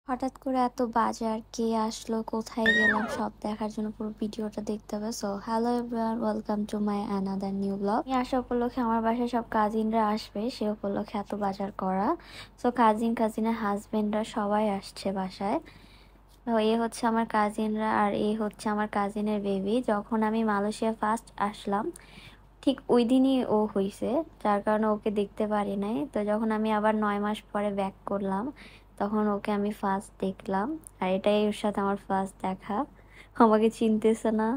হঠাৎ করে এত বাজার কে আসলো কোথায় গেলাম সব দেখার জন্য পুরো ভিডিওটা দেখতে হবে। So hello everyone, welcome to my another new blog. এই আসা উপলক্ষে আমার বাসায় সব কাজিনরা আসবে, সে উপলক্ষে এত বাজার করা। সো কাজিনের হাজবেন্ডরা সবাই আসছে বাসায়। তো এ হচ্ছে আমার কাজিনরা আর এ হচ্ছে আমার কাজিনের বেবি। যখন আমি মালয়েশিয়া ফার্স্ট আসলাম ঠিক ওই দিনই ও হইছে, যার কারণে ওকে দেখতে পারি নাই। তো যখন আমি আবার 9 মাস পরে ব্যাক করলাম তখন ওকে আমি ফার্স্ট দেখলাম, আর এটাই ওর সাথে আমার ফার্স্ট দেখা। আমাকে চিনতেছে না।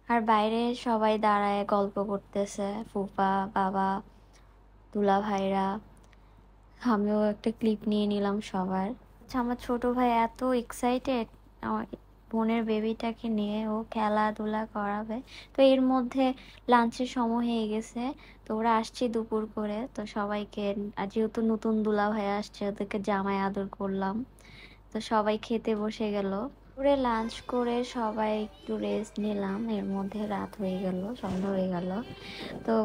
আর বাইরে সবাই দাঁড়ায় গল্প করতেছে, ফুপা, বাবা, দুলা ভাইরা। আমিও একটা ক্লিপ নিয়ে নিলাম সবার। আচ্ছা, আমার ছোট ভাই এত এক্সাইটেড আমার বোনের বেবিটাকে নিয়ে, ও খেলাধুলা করাবে। তো এর মধ্যে লাঞ্চের সময় হয়ে গেছে। তো ওরা আসছে দুপুর করে, তো সবাইকে, আর যেহেতু নতুন দুলা ভাই আসছে ওদেরকে জামাই আদর করলাম। তো সবাই খেতে বসে গেল। করে লাঞ্চ করে সবাই একটু রেস্ট নিলাম, এর মধ্যে রাত হয়ে গেল, সন্ধ্যা হয়ে গেল। তো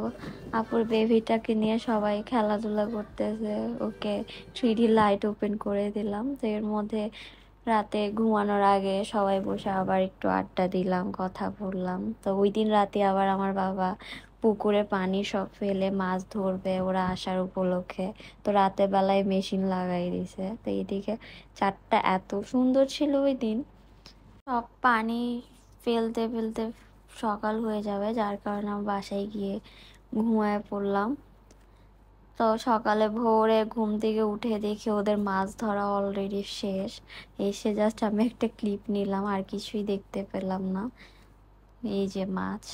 আপুর বেবিটাকে নিয়ে সবাই খেলাধুলা করতেছে, ওকে 3D লাইট ওপেন করে দিলাম। তো এর মধ্যে রাতে ঘুমানোর আগে সবাই বসে আবার একটু আড্ডা দিলাম, কথা বললাম। তো ওই দিন রাতে আবার আমার বাবা পুকুরে পানি সব ফেলে মাছ ধরবে ওরা আসার উপলক্ষে। তো রাতের বেলায় মেশিন লাগাই দিছে। তো এইদিকে চারটা এত সুন্দর ছিল ওই দিন। সব পানি ফেলতে ফেলতে সকাল হয়ে যাবে, যার কারণে আমি বাসায় গিয়ে ঘুমায় পড়লাম। তো সকালে ভোরে ঘুম থেকে উঠে দেখি ওদের মাছ ধরা অলরেডি শেষ। এসে জাস্ট আমি একটা ক্লিপ নিলাম, আর কিছুই দেখতে পেলাম না। এই যে মাছ।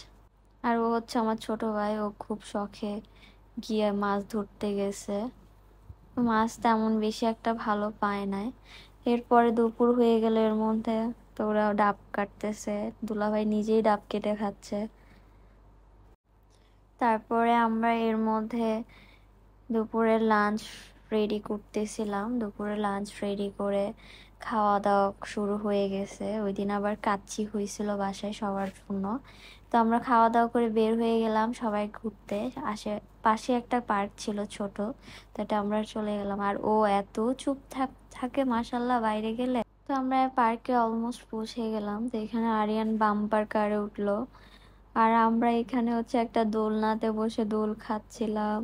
আর ও হচ্ছে আমার ছোট ভাই, ও খুব শখে গিয়ে মাছ ধরতে গেছে। মাছ তেমন বেশি একটা ভালো পায় নাই। এরপরে দুপুর হয়ে গেল, এর মধ্যে তো ওরা ডাব কাটতেছে, দুলাভাই নিজেই ডাব কেটে খাচ্ছে। তারপরে আমরা এর মধ্যে দুপুরের লাঞ্চ রেডি করতেছিলাম। দুপুরে লাঞ্চ রেডি করে খাওয়া দাওয়া শুরু হয়ে গেছে। ওই দিন আবার কাচ্চি হয়েছিল বাসায় সবার জন্য। তো আমরা খাওয়া দাওয়া করে বের হয়ে গেলাম সবাই ঘুরতে। পাশে একটা পার্ক ছিল ছোট, তো এটা আমরা চলে গেলাম। আর ও এত চুপ থাকে মাশাল্লাহ বাইরে গেলে। তো আমরা পার্কে অলমোস্ট পৌঁছে গেলাম। তো এখানে আরিয়ান বাম্পার কারে উঠলো, আর আমরা এখানে হচ্ছে একটা দোলনাতে বসে দোল খাচ্ছিলাম।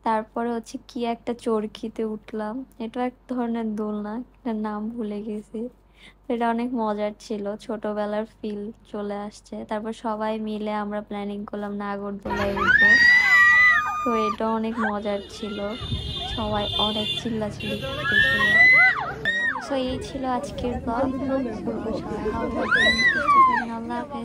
তারপরে হচ্ছে কি একটা চরকিতে উঠলাম, এটা এক ধরনের দোলনা, এটার নাম ভুলে গেছি। এটা অনেক মজার ছিল, ছোটবেলার ফিল চলে আসছে। তারপর সবাই মিলে আমরা প্ল্যানিং করলাম নাগরদোলায় উঠবো। তো এটা অনেক মজার ছিল, সবাই অনেক চিল্লাচিল্লি করতেছিল। তো এই ছিল আজকের ব্লগ। সবাই ভালো থাকবেন, সুস্থ থাকবেন, আল্লাহ হাফেজ।